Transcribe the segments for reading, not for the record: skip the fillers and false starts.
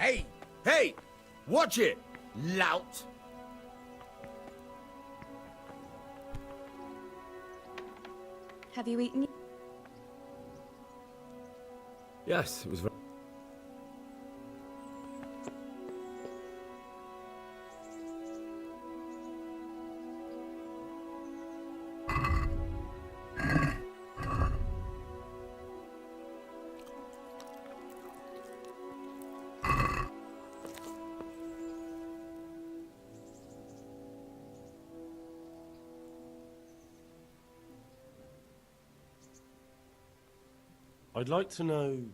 Hey! Hey! Watch it, lout! Have you eaten? Yes, it was very... I'd like to know...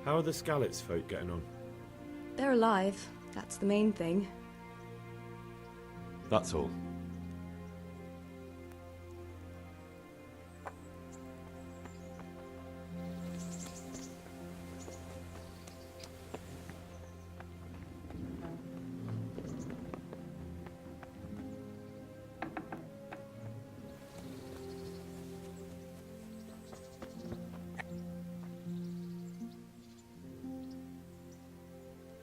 How are the Skalitz folk getting on? They're alive. That's the main thing. That's all.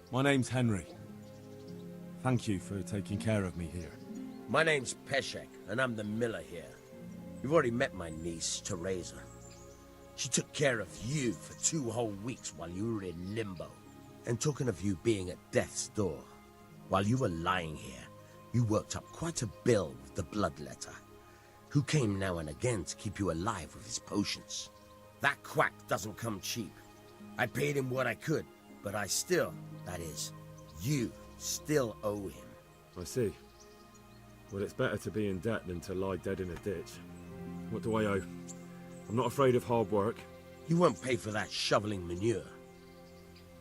My name's Henry. Thank you for taking care of me here. My name's Peshek, and I'm the miller here. You've already met my niece, Teresa. She took care of you for 2 whole weeks while you were in limbo. And talking of you being at death's door, while you were lying here, you worked up quite a bill with the bloodletter, who came now and again to keep you alive with his potions. That quack doesn't come cheap. I paid him what I could, but I still, that is, you still owe him. I see. Well, it's better to be in debt than to lie dead in a ditch. What do I owe? I'm not afraid of hard work. You won't pay for that shoveling manure.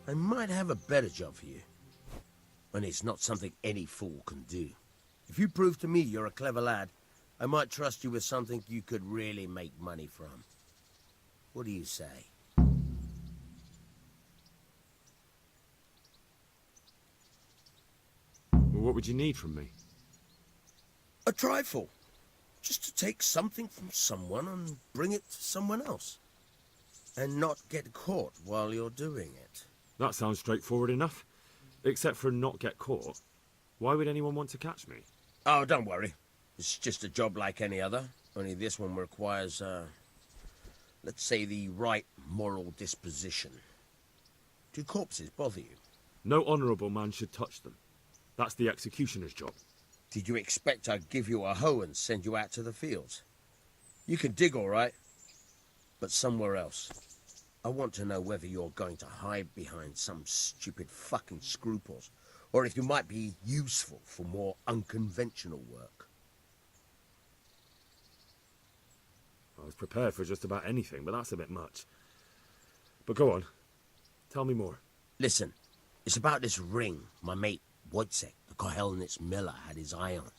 I might have a better job for you. And it's not something any fool can do. If you prove to me you're a clever lad, I might trust you with something you could really make money from. What do you say? Well, what would you need from me? A trifle. Just to take something from someone and bring it to someone else. And not get caught while you're doing it. That sounds straightforward enough. Except for not get caught. Why would anyone want to catch me? Oh, don't worry. It's just a job like any other. Only this one requires, let's say, the right moral disposition. Do corpses bother you? No honourable man should touch them. That's the executioner's job. Did you expect I'd give you a hoe and send you out to the fields? You can dig all right, but somewhere else. I want to know whether you're going to hide behind some stupid fucking scruples, or if you might be useful for more unconventional work. I was prepared for just about anything, but that's a bit much. But go on. Tell me more. Listen, it's about this ring my mate Wojciech, the Kohelnitz miller, had his eye on.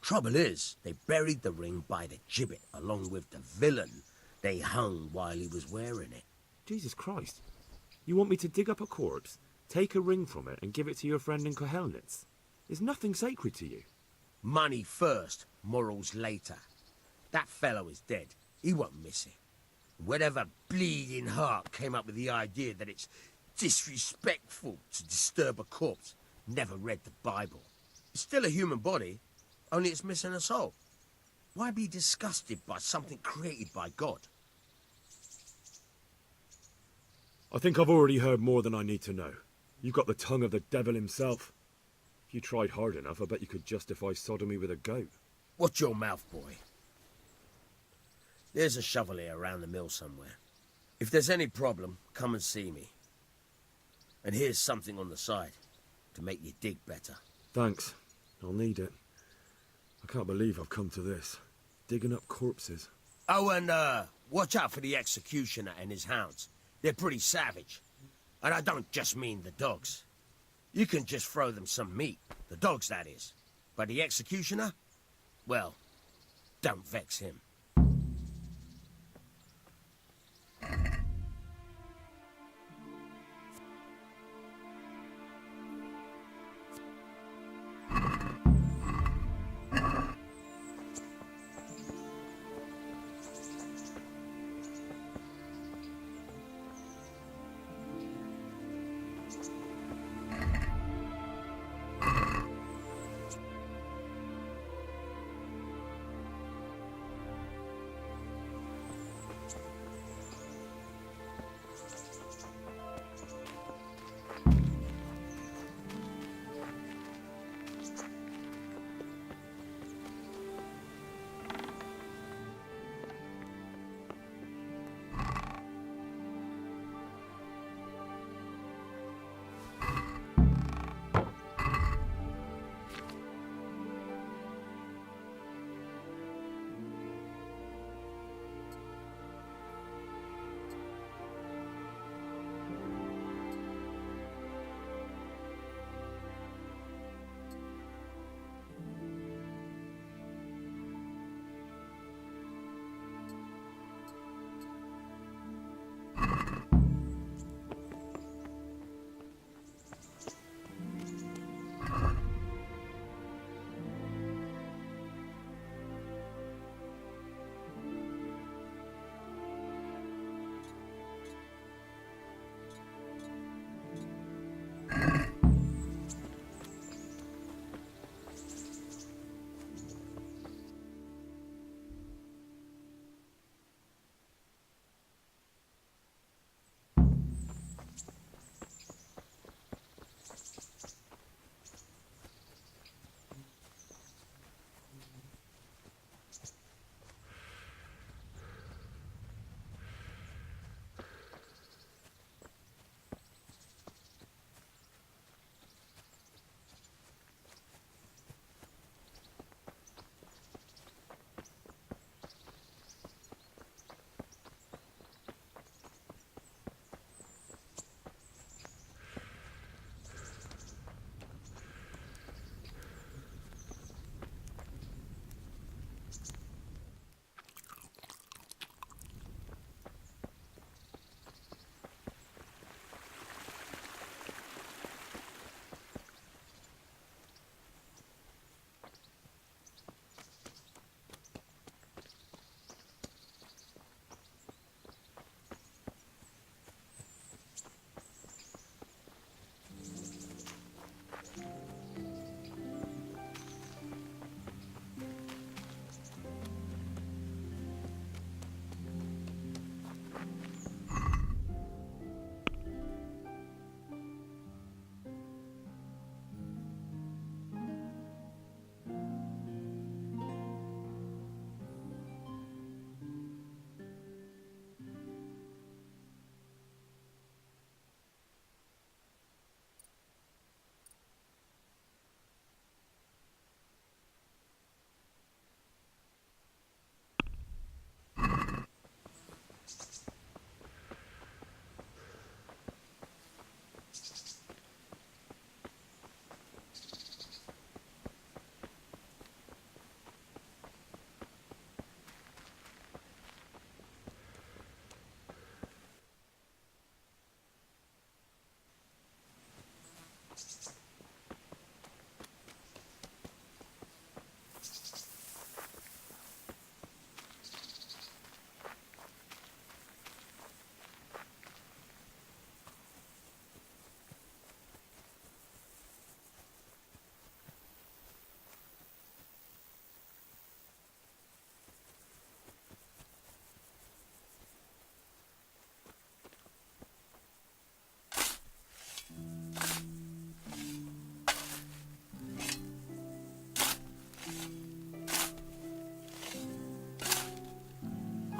Trouble is, they buried the ring by the gibbet along with the villain they hung while he was wearing it. Jesus Christ. You want me to dig up a corpse, take a ring from it, and give it to your friend in Kohelnitz? Is nothing sacred to you? Money first, morals later. That fellow is dead. He won't miss it. Whatever bleeding heart came up with the idea that it's disrespectful to disturb a corpse never read the Bible. It's still a human body, only it's missing a soul. Why be disgusted by something created by God? I think I've already heard more than I need to know. You've got the tongue of the devil himself. If you tried hard enough, I bet you could justify sodomy with a goat. Watch your mouth, boy. There's a shovel here around the mill somewhere. If there's any problem, come and see me. And here's something on the side to make you dig better. Thanks. I'll need it. I can't believe I've come to this. Digging up corpses. Oh, and watch out for the executioner and his hounds. They're pretty savage. And I don't just mean the dogs. You can just throw them some meat. The dogs, that is. But the executioner? Well, don't vex him.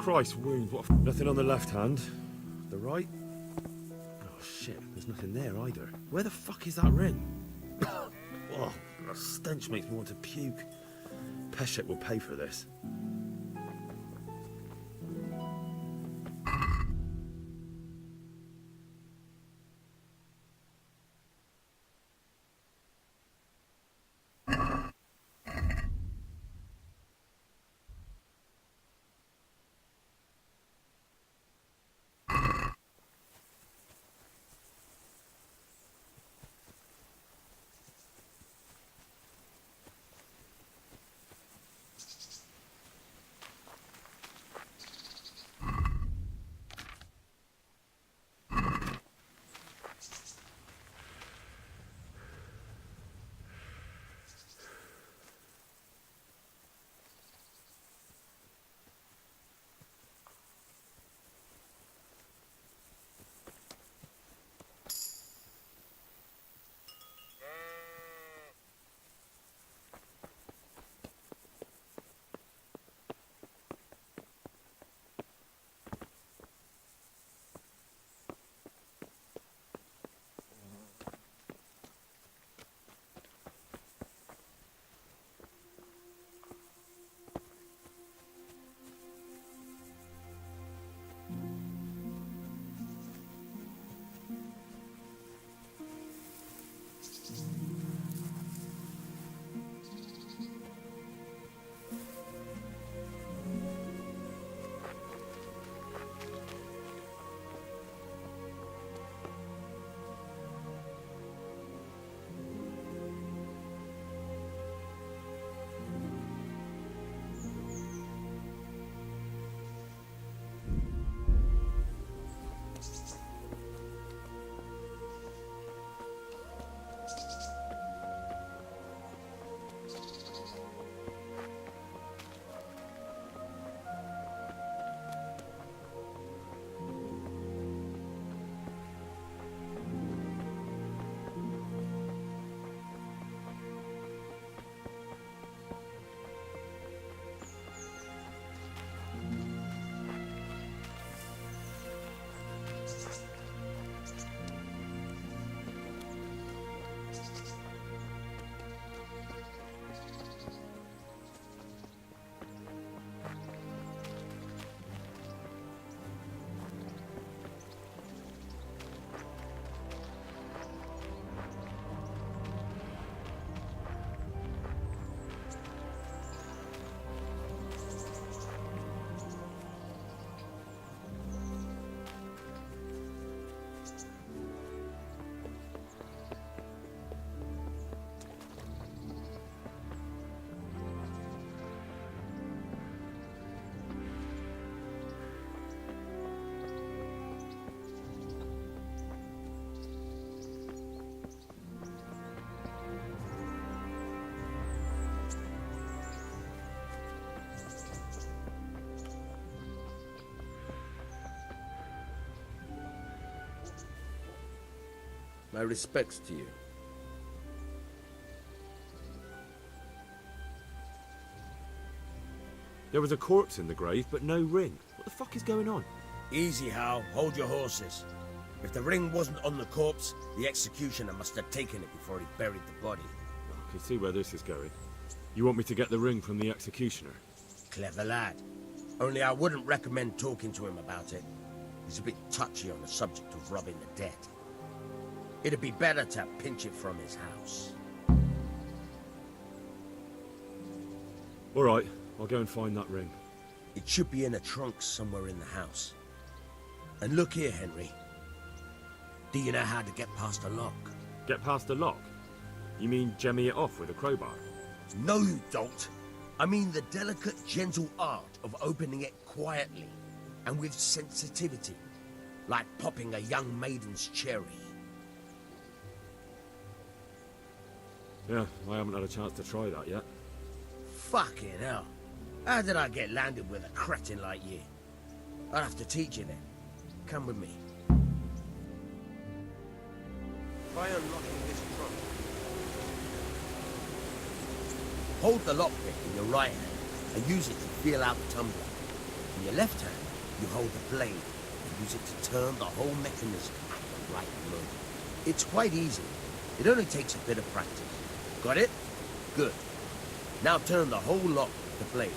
Christ, wound. What? Nothing on the left hand. The right? Oh shit, there's nothing there either. Where the fuck is that ring? Oh, the stench makes me want to puke. Peshek will pay for this. My respects to you. There was a corpse in the grave, but no ring. What the fuck is going on? Easy, Hal. Hold your horses. If the ring wasn't on the corpse, the executioner must have taken it before he buried the body. I can see where this is going. You want me to get the ring from the executioner? Clever lad. Only I wouldn't recommend talking to him about it. He's a bit touchy on the subject of robbing the dead. It'd be better to pinch it from his house. All right, I'll go and find that ring. It should be in a trunk somewhere in the house. And look here, Henry. Do you know how to get past a lock? Get past the lock? You mean jemmy it off with a crowbar? No, you don't. I mean the delicate, gentle art of opening it quietly and with sensitivity, like popping a young maiden's cherry. Yeah, I haven't had a chance to try that yet. Fucking hell. How did I get landed with a cretin like you? I'll have to teach you then. Come with me. Try unlocking this trunk. Hold the lockpick in your right hand and use it to feel out the tumbler. In your left hand, you hold the blade and use it to turn the whole mechanism at the right moment. It's quite easy. It only takes a bit of practice. Got it? Good. Now turn the whole lock with the blade,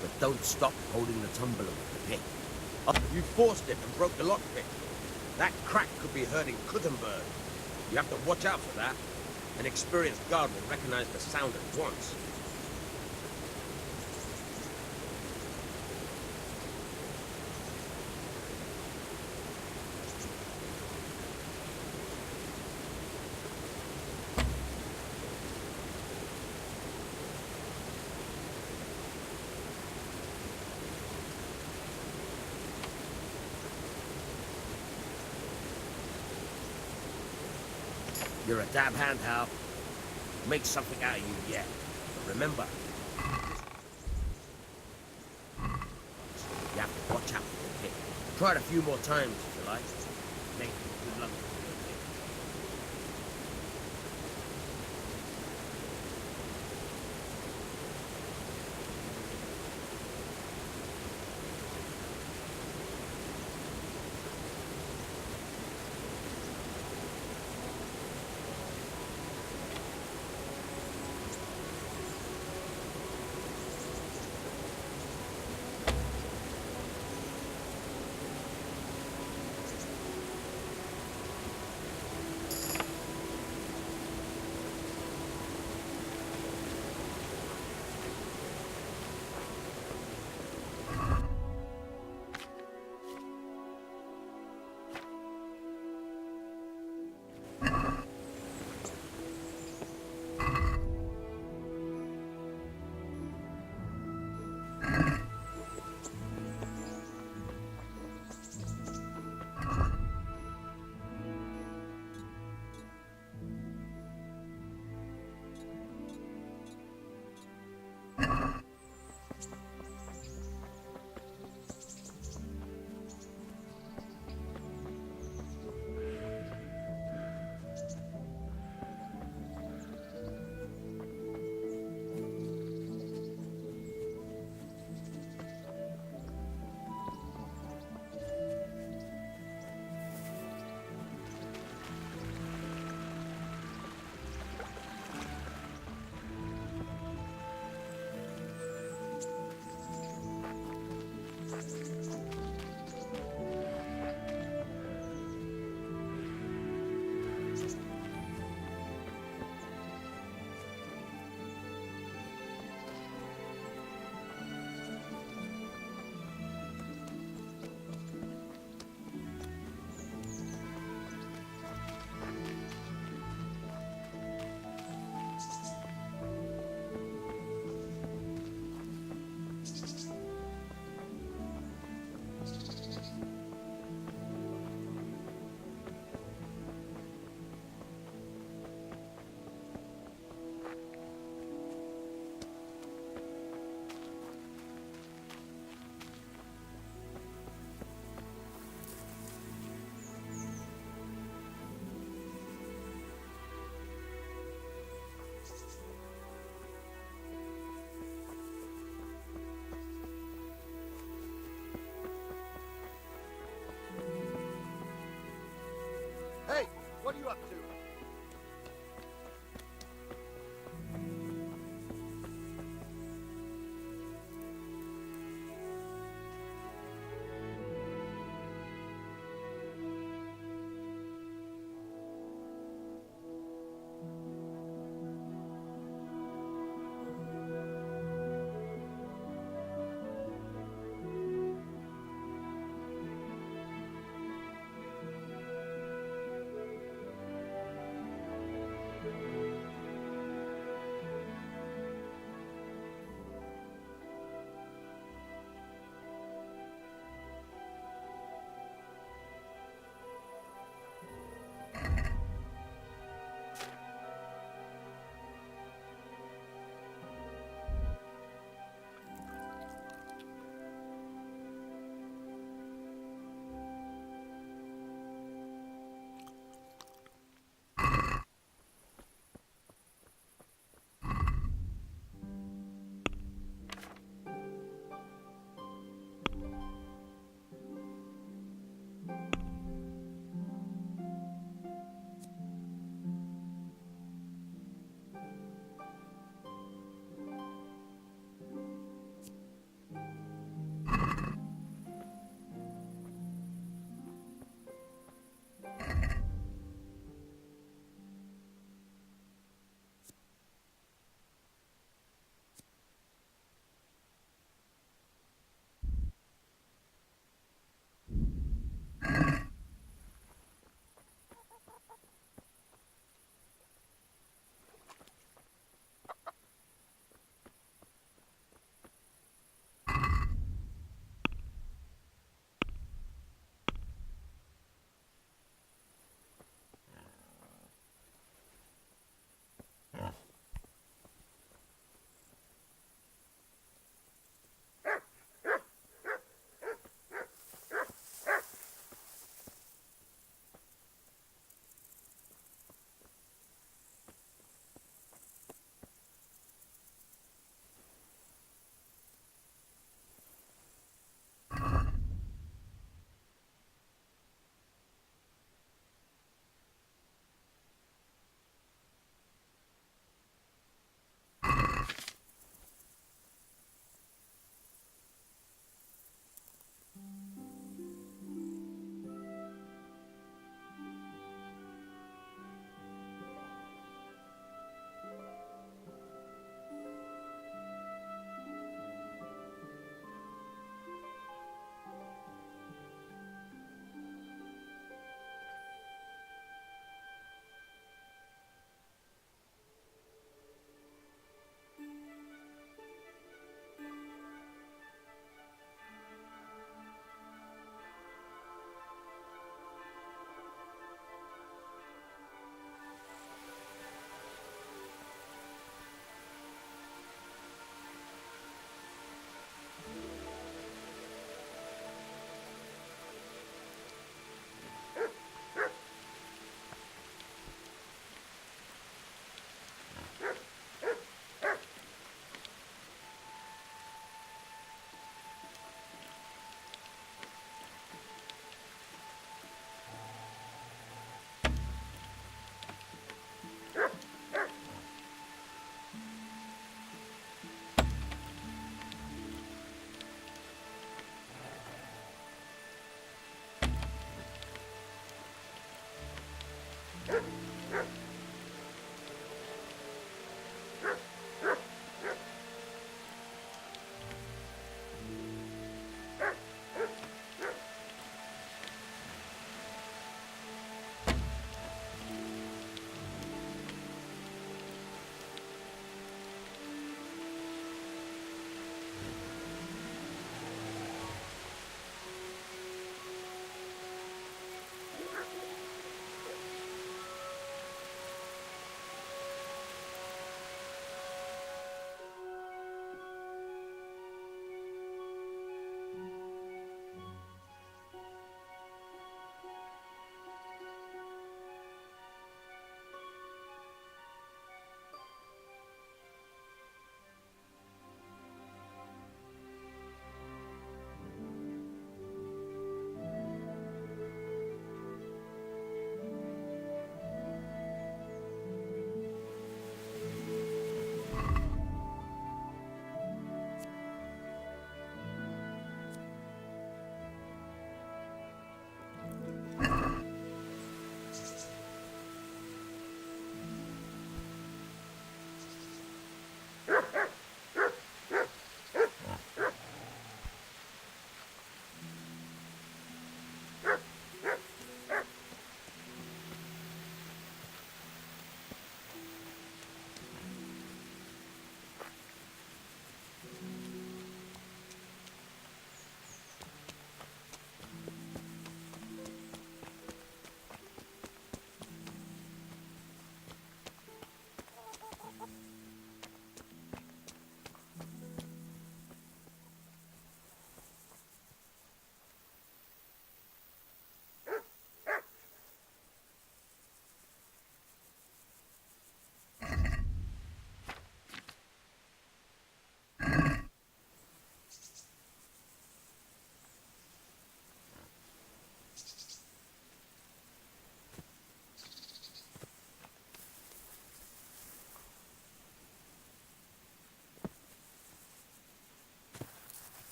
but don't stop holding the tumbler with the pick. Oh, you forced it and broke the lockpick. That crack could be hurting Kuttenberg. You have to watch out for that. An experienced guard will recognize the sound at once. You're a dab hand, Hal. Make something out of you yet. But remember, you have to watch out for the pick. Try it a few more times if you like. Mate, good luck.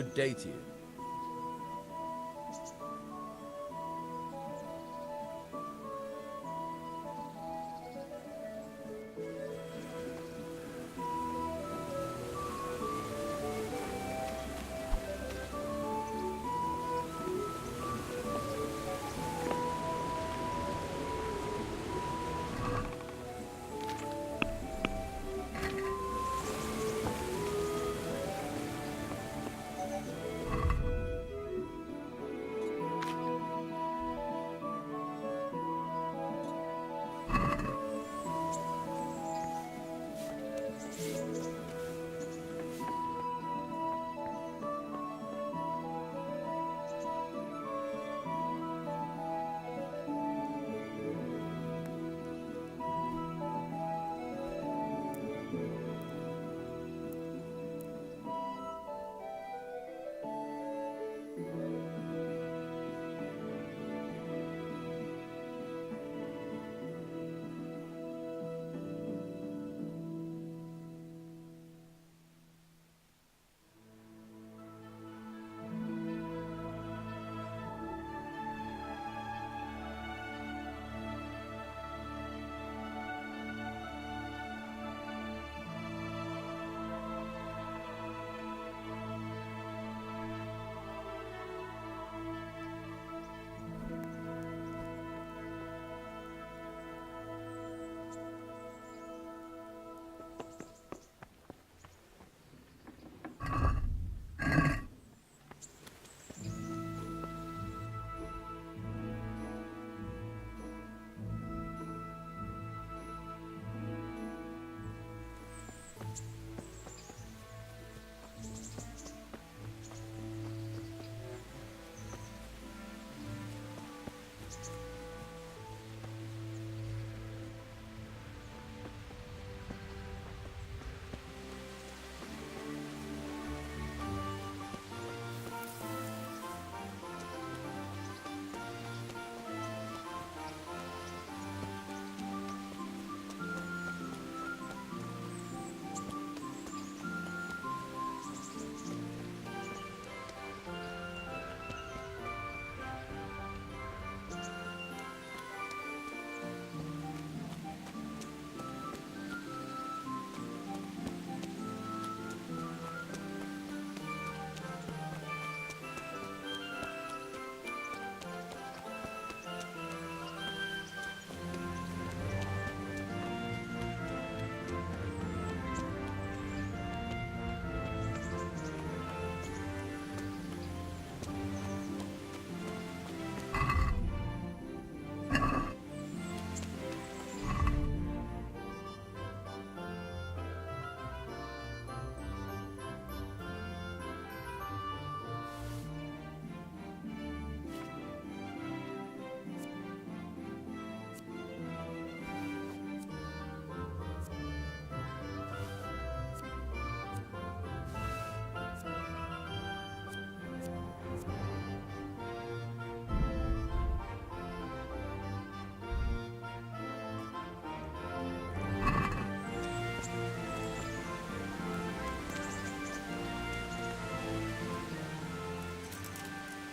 Good day to you.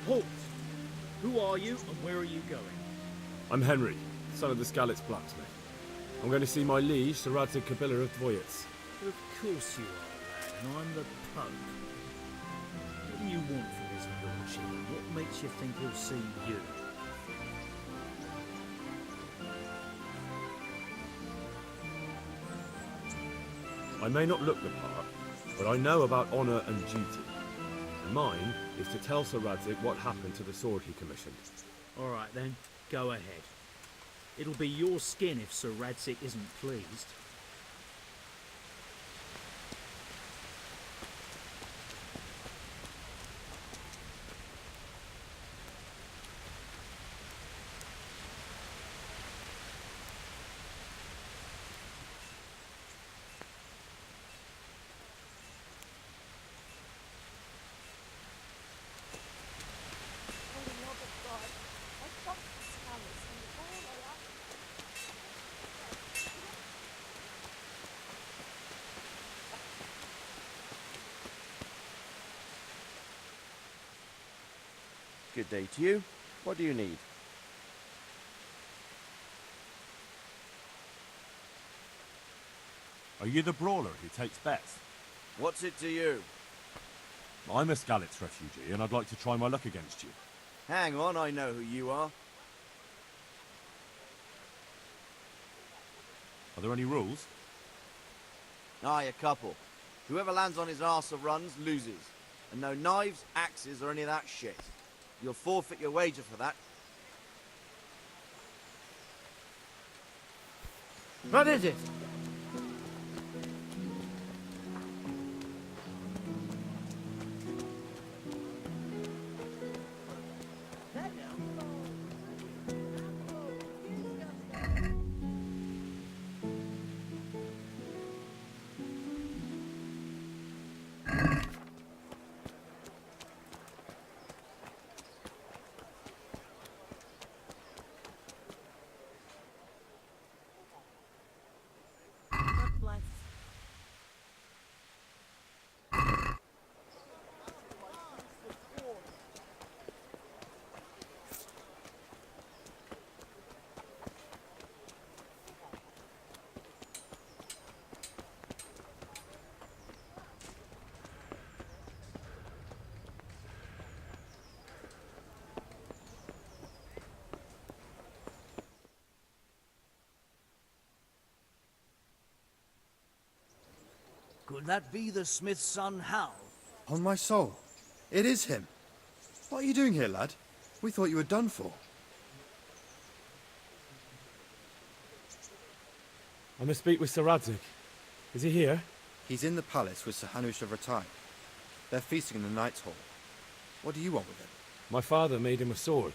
Halt! Who are you and where are you going? I'm Henry, son of the Skalitz blacksmith. I'm going to see my liege, Sir Radzig Kabila of Dvoyets. Of course you are, lad, and I'm the Pope. What do you want from his lordship, and what makes you think he'll see you? I may not look the part, but I know about honour and duty. Mine is to tell Sir Radzig what happened to the sword he commissioned. All right then, go ahead. It'll be your skin if Sir Radzig isn't pleased. Good day to you. What do you need? Are you the brawler who takes bets? What's it to you? I'm a Skalitz refugee, and I'd like to try my luck against you. Hang on, I know who you are. Are there any rules? Aye, a couple. Whoever lands on his arse or runs, loses. And no knives, axes, or any of that shit. You'll forfeit your wager for that. What is it? Could that be the smith's son, Hal? On my soul, it is him. What are you doing here, lad? We thought you were done for. I must speak with Sir Radzig. Is he here? He's in the palace with Sir Hanush of Rattay. They're feasting in the Knight's Hall. What do you want with him? My father made him a sword.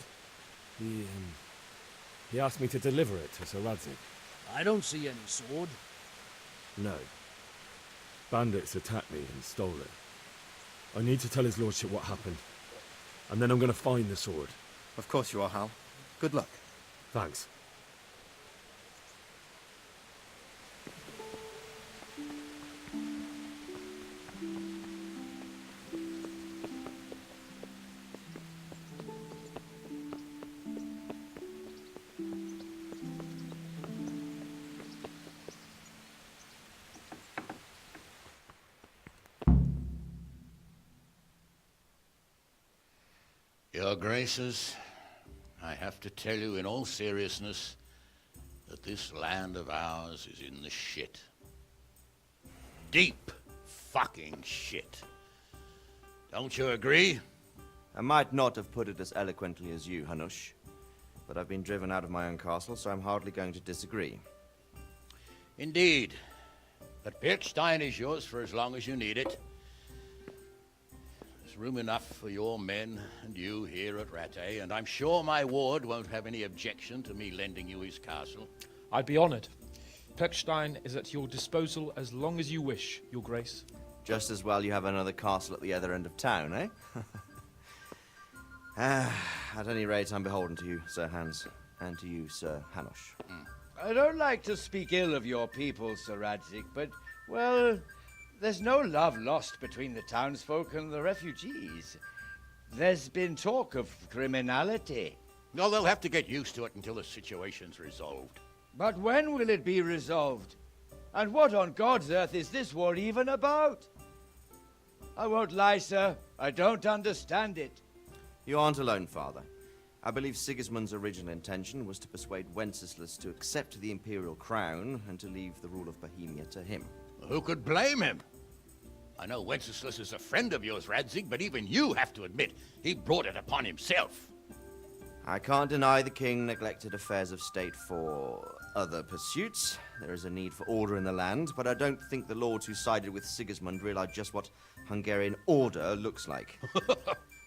He asked me to deliver it to Sir Radzig. I don't see any sword. No. Bandits attacked me and stole it. I need to tell his lordship what happened. And then I'm going to find the sword. Of course you are, Hal. Good luck. Thanks. Your Graces, I have to tell you in all seriousness that this land of ours is in the shit. Deep fucking shit. Don't you agree? I might not have put it as eloquently as you, Hanush, but I've been driven out of my own castle, so I'm hardly going to disagree. Indeed. But Pirkstein is yours for as long as you need it. There's room enough for your men and you here at Rattay, and I'm sure my ward won't have any objection to me lending you his castle. I'd be honored. Pirkstein is at your disposal as long as you wish, Your Grace. Just as well you have another castle at the other end of town, eh? At any rate, I'm beholden to you, Sir Hans, and to you, Sir Hanush. I don't like to speak ill of your people, Sir Radzig, but, well, there's no love lost between the townsfolk and the refugees. There's been talk of criminality. No, they'll have to get used to it until the situation's resolved. But when will it be resolved? And what on God's earth is this war even about? I won't lie, sir. I don't understand it. You aren't alone, Father. I believe Sigismund's original intention was to persuade Wenceslas to accept the imperial crown and to leave the rule of Bohemia to him. Who could blame him? I know Wenceslas is a friend of yours, Radzig, but even you have to admit he brought it upon himself. I can't deny the king neglected affairs of state for other pursuits. There is a need for order in the land, but I don't think the lords who sided with Sigismund realized just what Hungarian order looks like.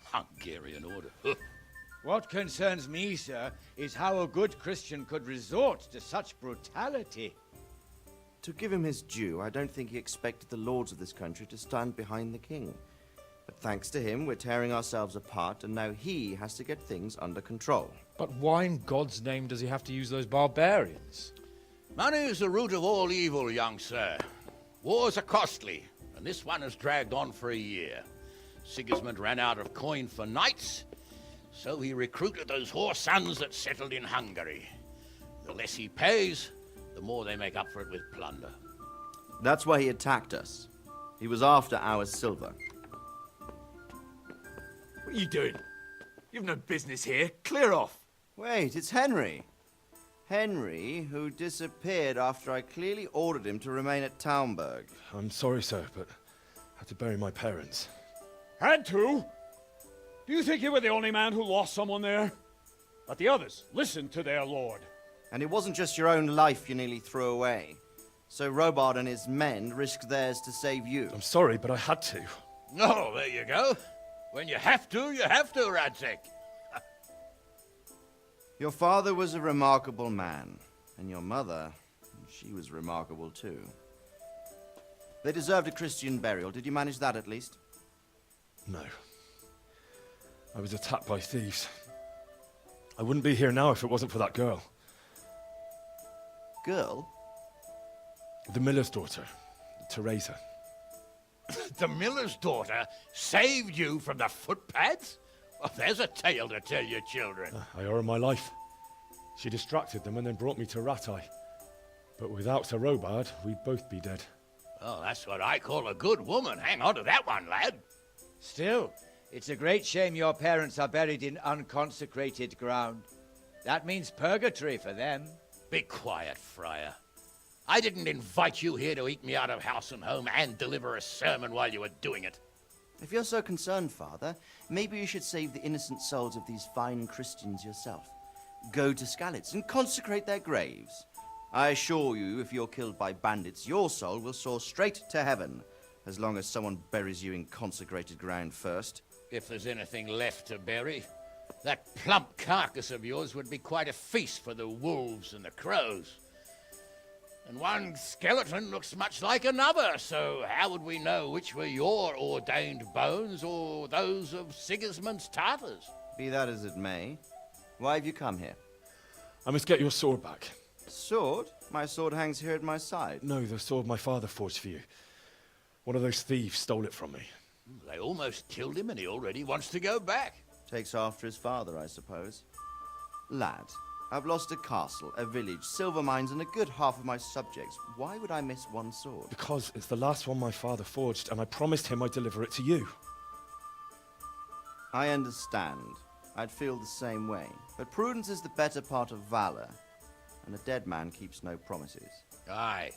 Hungarian order. What concerns me, sir, is how a good Christian could resort to such brutality. To give him his due, I don't think he expected the lords of this country to stand behind the king. But thanks to him, we're tearing ourselves apart, and now he has to get things under control. But why in God's name does he have to use those barbarians? Money is the root of all evil, young sir. Wars are costly, and this one has dragged on for a year. Sigismund ran out of coin for knights, So he recruited those whore sons that settled in Hungary. The less he pays, the more they make up for it with plunder. That's why he attacked us. He was after our silver. What are you doing? You've no business here. Clear off. Wait, it's Henry. Henry, who disappeared after I clearly ordered him to remain at Townburg. I'm sorry, sir, but I had to bury my parents. Had to? Do you think you were the only man who lost someone there? But the others listened to their lord. And it wasn't just your own life you nearly threw away. So Robard and his men risked theirs to save you. I'm sorry, but I had to. Oh, there you go. When you have to, Radzig. Your father was a remarkable man, and your mother, she was remarkable too. They deserved a Christian burial. Did you manage that at least? No. I was attacked by thieves. I wouldn't be here now if it wasn't for that girl. Girl? The miller's daughter, Teresa. The miller's daughter saved you from the footpads? Well, there's a tale to tell your children. I owe her my life. She distracted them and then brought me to Rattay. But without Sir Robard, we'd both be dead. Oh, that's what I call a good woman. Hang on to that one, lad. Still, it's a great shame your parents are buried in unconsecrated ground. That means purgatory for them. Be quiet, Friar. I didn't invite you here to eat me out of house and home and deliver a sermon while you were doing it. If you're so concerned, Father, maybe you should save the innocent souls of these fine Christians yourself. Go to Skalitz and consecrate their graves. I assure you, if you're killed by bandits, your soul will soar straight to heaven, as long as someone buries you in consecrated ground first. If there's anything left to bury, that plump carcass of yours would be quite a feast for the wolves and the crows. And one skeleton looks much like another, so how would we know which were your ordained bones or those of Sigismund's Tartars? Be that as it may, why have you come here? I must get your sword back. Sword? My sword hangs here at my side. No, the sword my father forged for you. One of those thieves stole it from me. They almost killed him and he already wants to go back. Takes after his father, I suppose. Lad, I've lost a castle, a village, silver mines, and a good half of my subjects. Why would I miss one sword? Because it's the last one my father forged, and I promised him I'd deliver it to you. I understand. I'd feel the same way. But prudence is the better part of valor, and a dead man keeps no promises. Aye.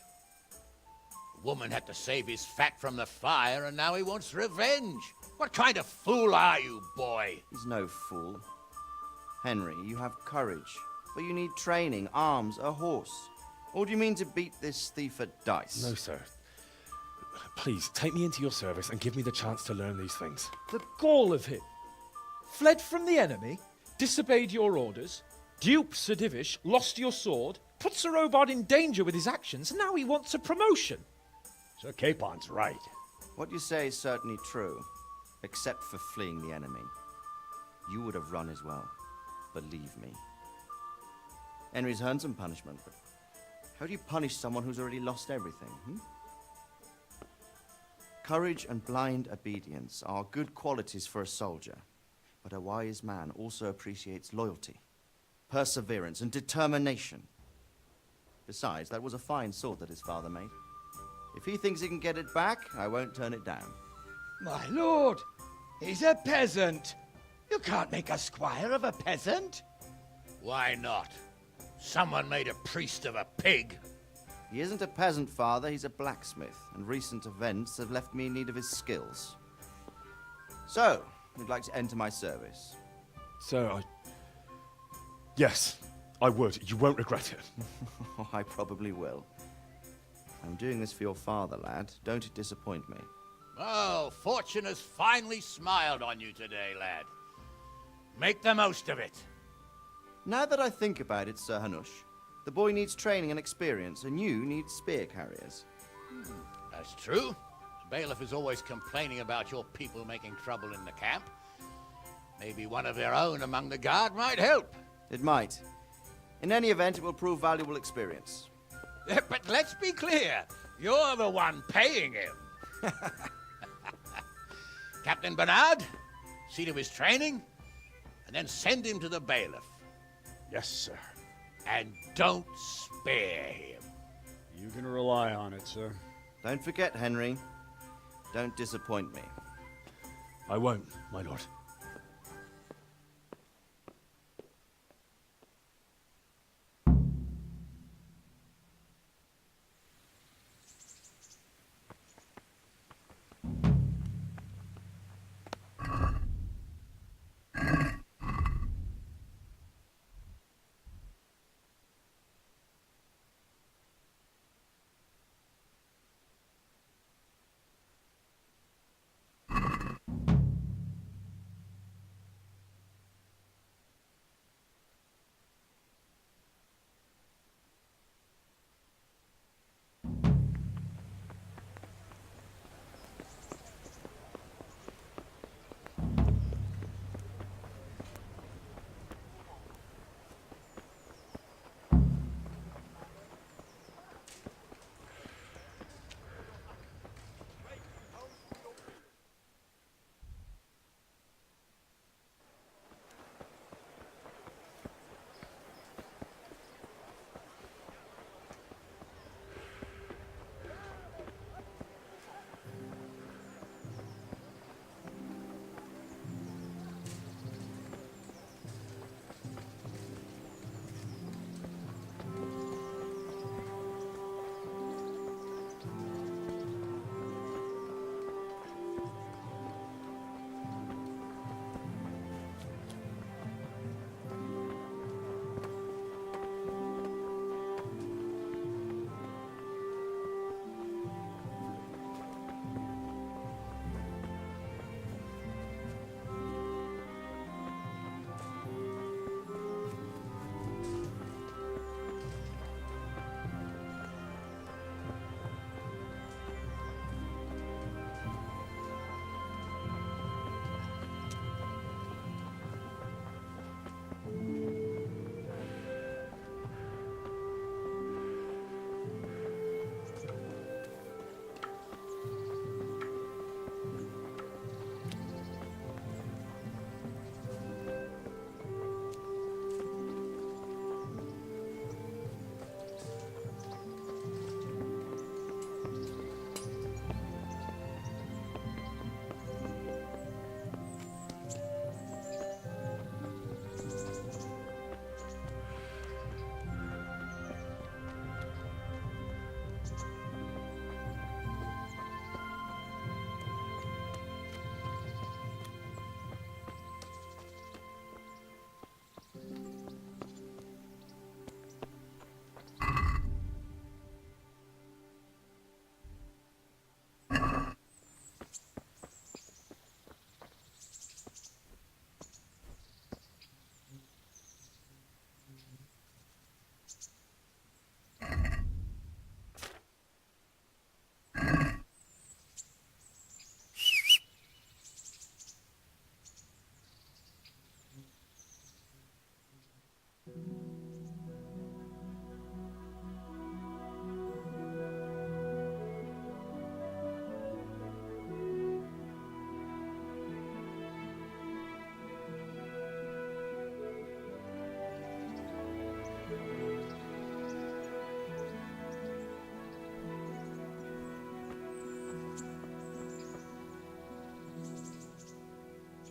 The woman had to save his fat from the fire, and now he wants revenge. What kind of fool are you, boy? He's no fool. Henry, you have courage, but you need training, arms, a horse. Or do you mean to beat this thief at dice? No, sir. Please, take me into your service and give me the chance to learn these things. The gall of him. Fled from the enemy, disobeyed your orders, duped Sir Divish, lost your sword, put Sir Robard in danger with his actions, and now he wants a promotion. Sir Capon's right. What you say is certainly true, except for fleeing the enemy. You would have run as well, believe me. Henry's earned some punishment, but how do you punish someone who's already lost everything, Courage and blind obedience are good qualities for a soldier, but a wise man also appreciates loyalty, perseverance, and determination. Besides, that was a fine sword that his father made. If he thinks he can get it back, I won't turn it down. My lord, he's a peasant. You can't make a squire of a peasant. Why not? Someone made a priest of a pig. He isn't a peasant, Father. He's a blacksmith, and recent events have left me in need of his skills. So, you'd like to enter my service? Sir, Yes, I would. You won't regret it. I probably will. I'm doing this for your father, lad. Don't it disappoint me. Oh, fortune has finally smiled on you today, lad. Make the most of it. Now that I think about it, Sir Hanush, the boy needs training and experience, and you need spear carriers. That's true. The bailiff is always complaining about your people making trouble in the camp. Maybe one of their own among the guard might help. It might. In any event, it will prove valuable experience. But let's be clear. You're the one paying him. Captain Bernard, see to his training. and then send him to the bailiff. Yes, sir. And don't spare him. You can rely on it, sir. Don't forget, Henry. Don't disappoint me. I won't, my lord.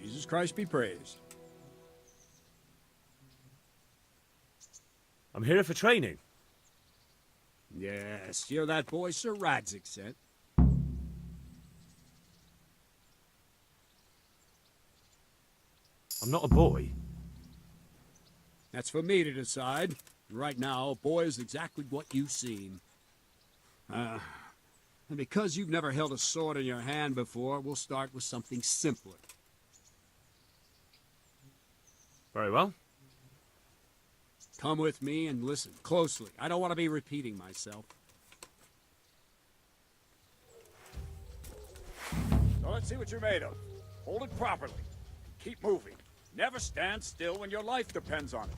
Jesus Christ be praised. I'm here for training. Yes, you're that boy Sir Radzik sent. I'm not a boy. That's for me to decide. Right now, a boy is exactly what you seem. And because you've never held a sword in your hand before, we'll start with something simpler. Very well. Come with me and listen closely. I don't want to be repeating myself. So let's see what you're made of. Hold it properly. Keep moving. Never stand still when your life depends on it.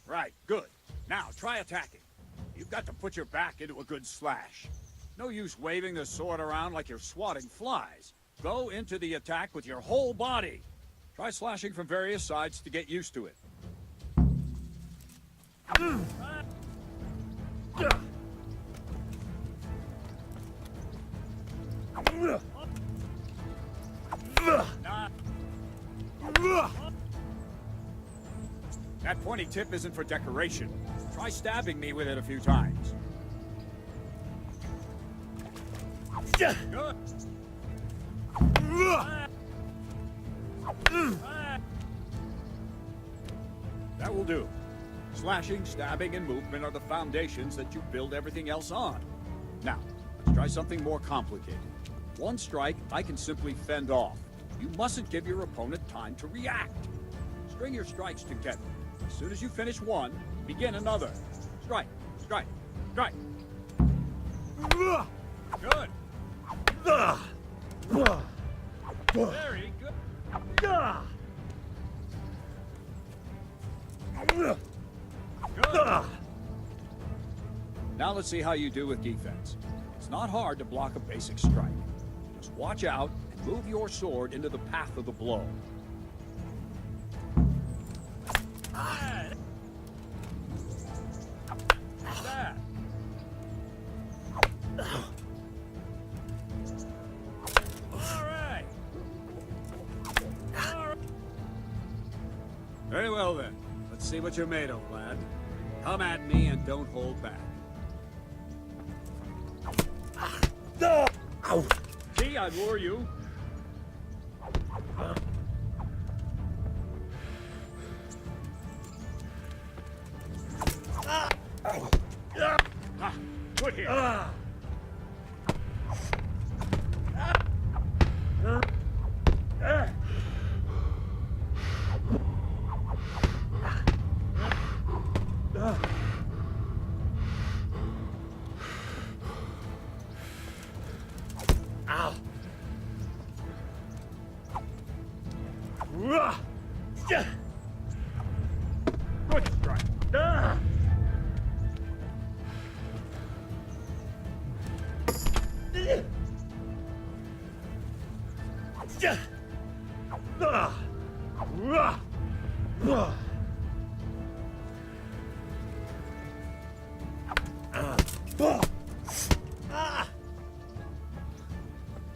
Right, good. Now, try attacking. You've got to put your back into a good slash. No use waving the sword around like you're swatting flies. Go into the attack with your whole body. Try slashing from various sides to get used to it. That pointy tip isn't for decoration. Try stabbing me with it a few times. Good. That will do. Slashing, stabbing, and movement are the foundations that you build everything else on. Now, let's try something more complicated. One strike, I can simply fend off. You mustn't give your opponent time to react. String your strikes together. As soon as you finish one, begin another. Strike, strike, strike. Good. Very good. Good. Now let's see how you do with defense. It's not hard to block a basic strike. Just watch out and move your sword into the path of the blow. That. All right. Very well then. Let's see what you're made of, lad. Come at me and don't hold back. See, I lure you. Good here. Good strike.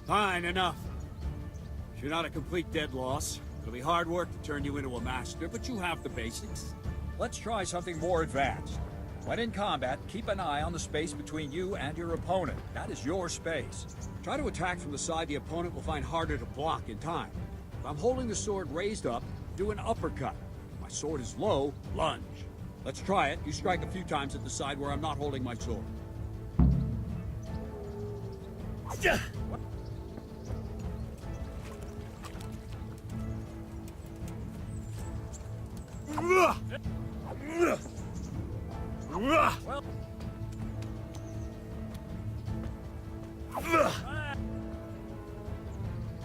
Fine, enough. You're not a complete dead loss. It'll be hard work to turn you into a master, but you have the basics. Let's try something more advanced. When in combat, keep an eye on the space between you and your opponent. That is your space. Try to attack from the side the opponent will find harder to block in time. If I'm holding the sword raised up, do an uppercut. If my sword is low, lunge. Let's try it. You strike a few times at the side where I'm not holding my sword. Well.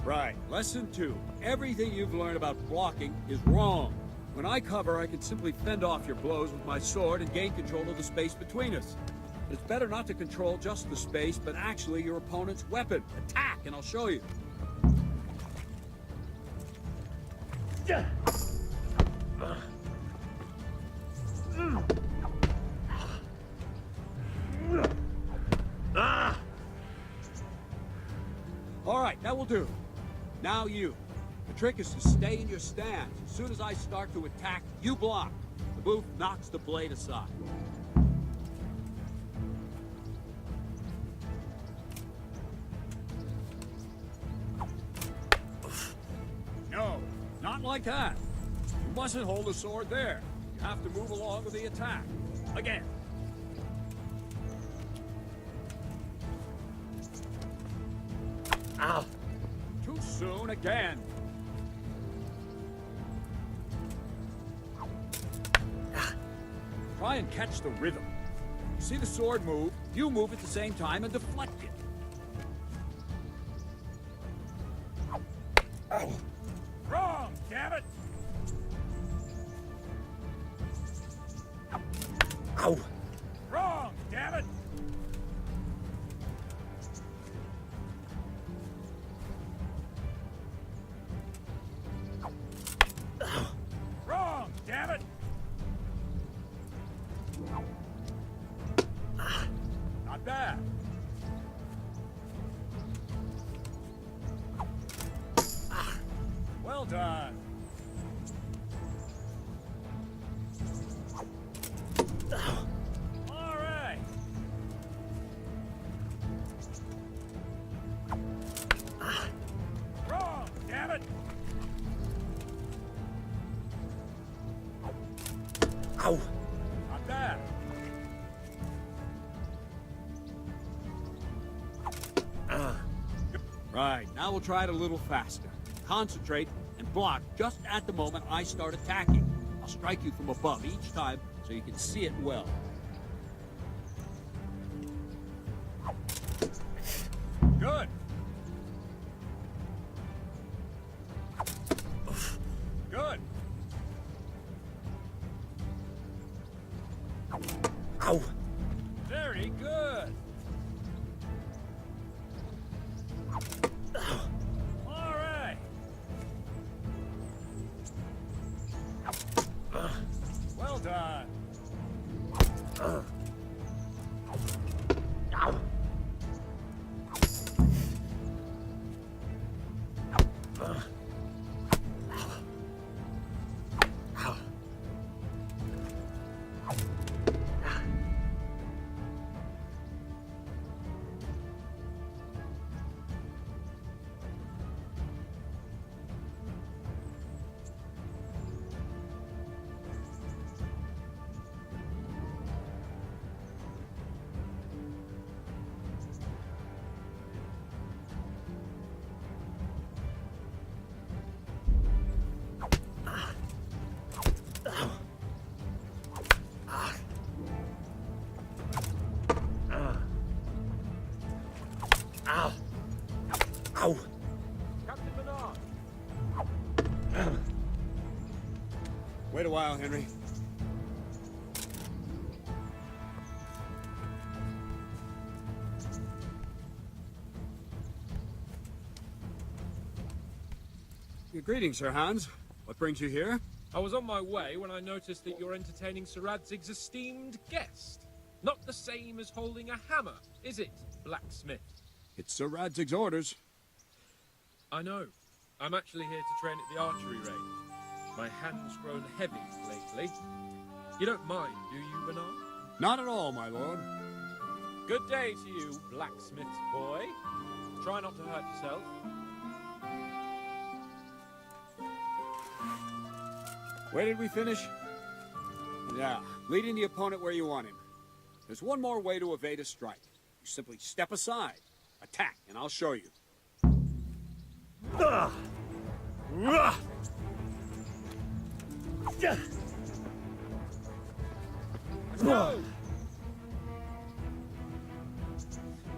Right. Lesson 2. Everything you've learned about blocking is wrong. When I cover, I can simply fend off your blows with my sword and gain control of the space between us. But it's better not to control just the space, but actually your opponent's weapon. Attack, and I'll show you. All right, that will do. Now you. The trick is to stay in your stance. As soon as I start to attack, you block. The move knocks the blade aside. No, not like that. You mustn't hold the sword there. You have to move along with the attack. Again. Ow. Too soon again. Try and catch the rhythm. You see the sword move, you move at the same time and deflect it. Ow. Wrong, damn it! Ow. Wrong, damn it! Ow! Not bad. Right, now we'll try it a little faster. Concentrate and block just at the moment I start attacking. I'll strike you from above each time so you can see it well. Good. Good. Ow! Very good. All right. Well done. Ow! Ow! Captain Bernard. Wait a while, Henry. Greetings, Sir Hans. What brings you here? I was on my way when I noticed that you're entertaining Sir Radzig's esteemed guest. Not the same as holding a hammer, is it, blacksmith? It's Sir Radzig's orders. I know. I'm actually here to train at the archery range. My hand's grown heavy lately. You don't mind, do you, Bernard? Not at all, my lord. Good day to you, blacksmith boy. Try not to hurt yourself. Where did we finish? Yeah, leading the opponent where you want him. There's one more way to evade a strike. You simply step aside, attack, and I'll show you. No!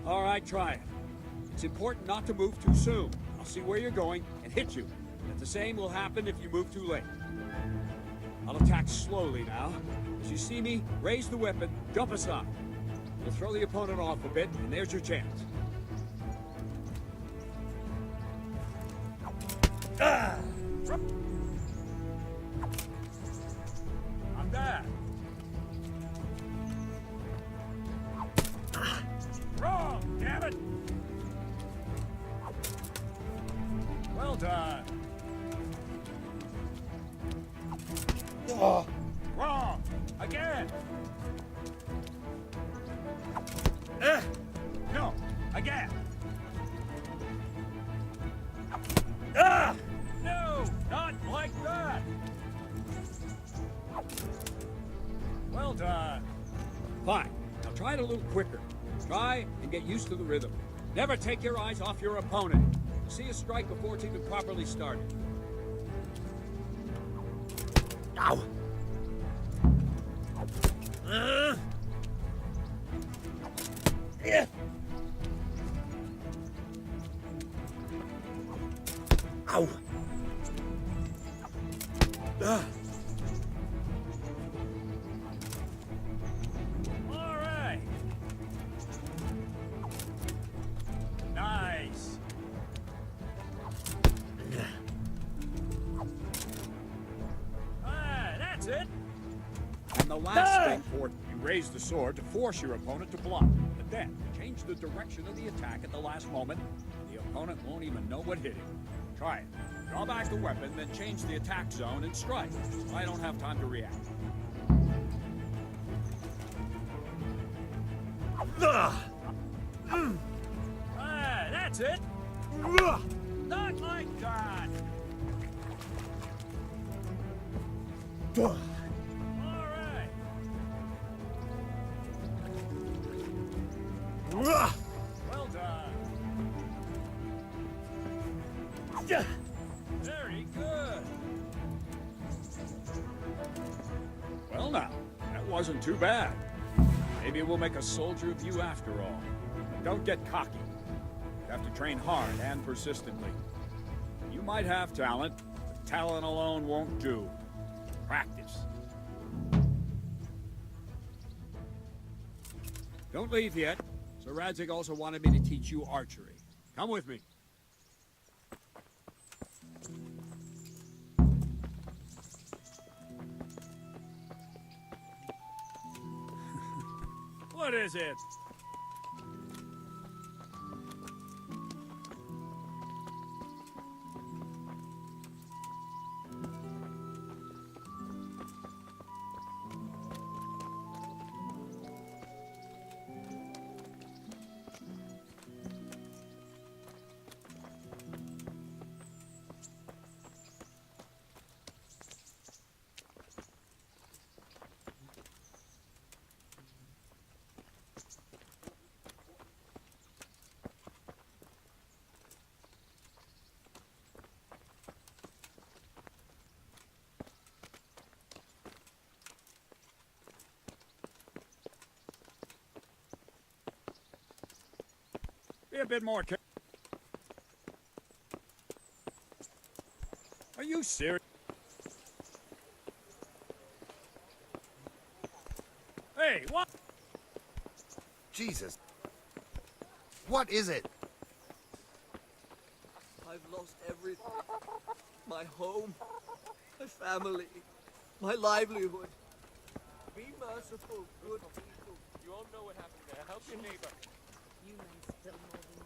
All right, try it. It's important not to move too soon. I'll see where you're going and hit you. And the same will happen if you move too late. I'll attack slowly now. As you see me, raise the weapon, jump aside. You'll throw the opponent off a bit, and there's your chance. I'm there. Wrong, damn it! Well done. Wrong! Again! No! Again! No! Not like that! Well done. Fine. Now try it a little quicker. Try and get used to the rhythm. Never take your eyes off your opponent. You see a strike before it's even properly started. Ow! Ow! All right. Nice. That's it. And the last thing, Fort, you raise the sword to force your opponent to block. But then, change the direction of the attack at the last moment. The opponent won't even know what hit him. Try it. Draw back the weapon, then change the attack zone and strike. So I don't have time to react. That's it. Not like that. All right. Well now, that wasn't too bad. Maybe we'll make a soldier of you after all. But don't get cocky. You have to train hard and persistently. You might have talent, but talent alone won't do. Practice. Don't leave yet. Sir Radzig also wanted me to teach you archery. Come with me. What is it? Be a bit more careful. Are you serious? Hey, what? Jesus. What is it? I've lost everything. My home, my family, my livelihood. Be merciful, good people. You all know what happened there. Help your neighbor. You may still more than you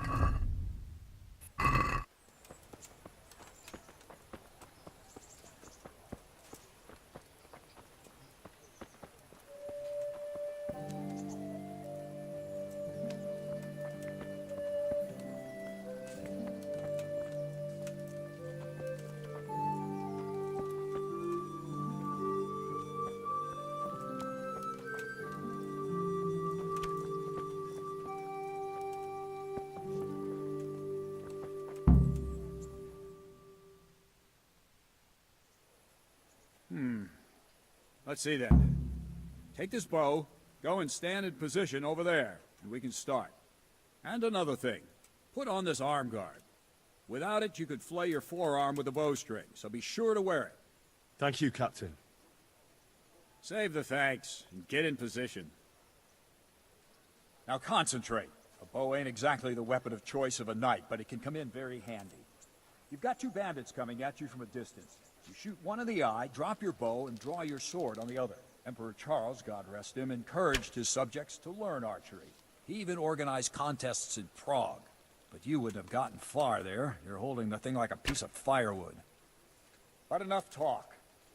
dream. Let's see then. Take this bow, go and stand in position over there, and we can start. And another thing, put on this arm guard. Without it, you could flay your forearm with a bowstring, so be sure to wear it. Thank you, Captain. Save the thanks, and get in position. Now concentrate. A bow ain't exactly the weapon of choice of a knight, but it can come in very handy. You've got two bandits coming at you from a distance. You shoot one in the eye, drop your bow, and draw your sword on the other. Emperor Charles, God rest him, encouraged his subjects to learn archery. He even organized contests in Prague. But you wouldn't have gotten far there. You're holding the thing like a piece of firewood. But enough talk.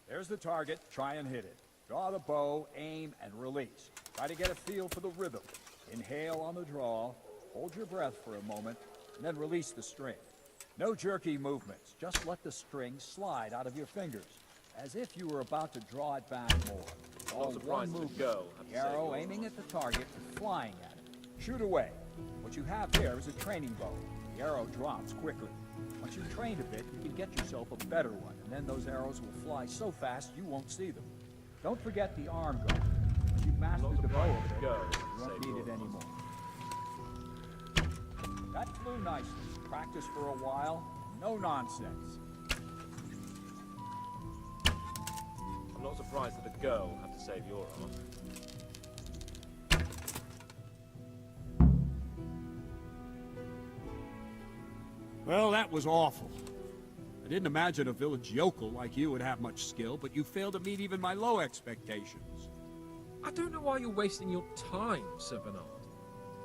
There's the target. Try and hit it. Draw the bow, aim, and release. Try to get a feel for the rhythm. Inhale on the draw, hold your breath for a moment, and then release the string. No jerky movements. Just let the string slide out of your fingers, as if you were about to draw it back more. All one movement. The arrow aiming at the target and flying at it. Shoot away. What you have here is a training bow. The arrow drops quickly. Once you've trained a bit, you can get yourself a better one, and then those arrows will fly so fast you won't see them. Don't forget the arm guard. Once you've mastered the bow a bit, you won't need it anymore. That flew nicely. Practice for a while. No nonsense. I'm not surprised that a girl had to save your arm. Well, that was awful. I didn't imagine a village yokel like you would have much skill, but you failed to meet even my low expectations. I don't know why you're wasting your time, Sir Bernard.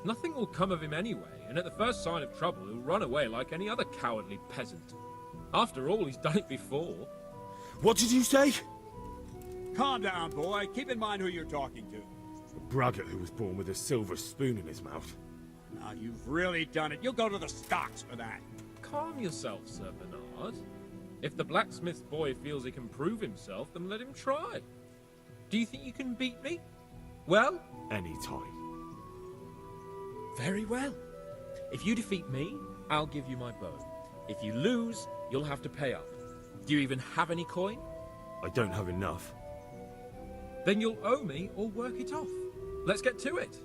Nothing will come of him anyway, and at the first sign of trouble, he'll run away like any other cowardly peasant. After all, he's done it before. What did you say? Calm down, boy. Keep in mind who you're talking to. A braggart who was born with a silver spoon in his mouth. Now, you've really done it. You'll go to the stocks for that. Calm yourself, Sir Bernard. If the blacksmith's boy feels he can prove himself, then let him try. Do you think you can beat me? Well? Any time. Very well. If you defeat me, I'll give you my bow. If you lose, you'll have to pay up. Do you even have any coin? I don't have enough. Then you'll owe me or work it off. Let's get to it.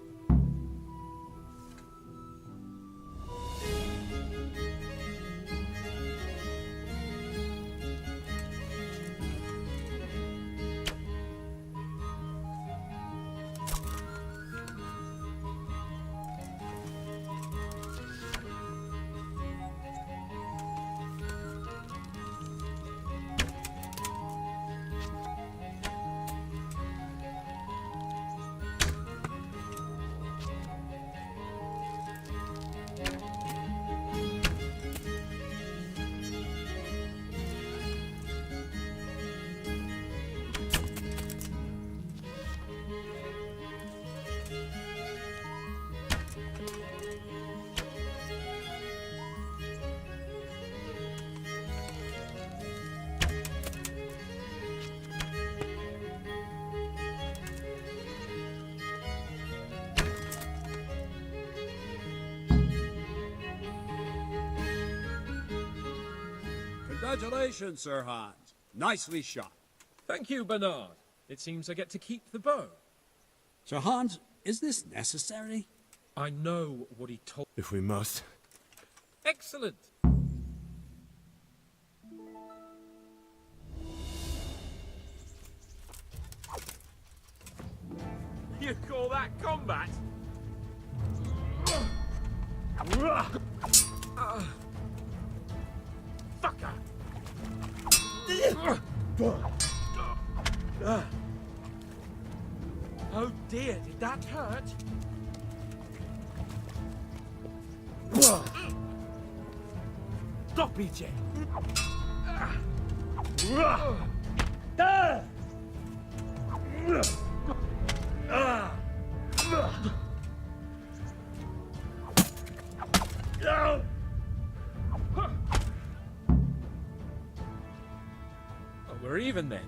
Congratulations, Sir Hans. Nicely shot. Thank you, Bernard. It seems I get to keep the bow. Sir Hans, is this necessary? I know what he told... If we must. Excellent. You call that combat? Fucker! Oh dear, did that hurt? Stop it, Jay! Oh, we're even then.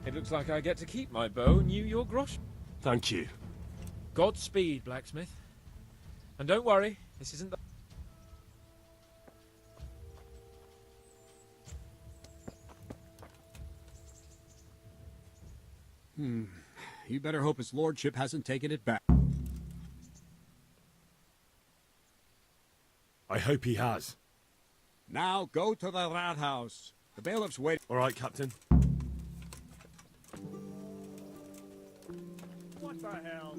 It looks like I get to keep my bow and you your grosh. Thank you. Godspeed, blacksmith. And don't worry, this isn't the... You better hope his lordship hasn't taken it back. I hope he has. Now go to the rat house. The bailiff's waiting. All right, Captain. What the hell?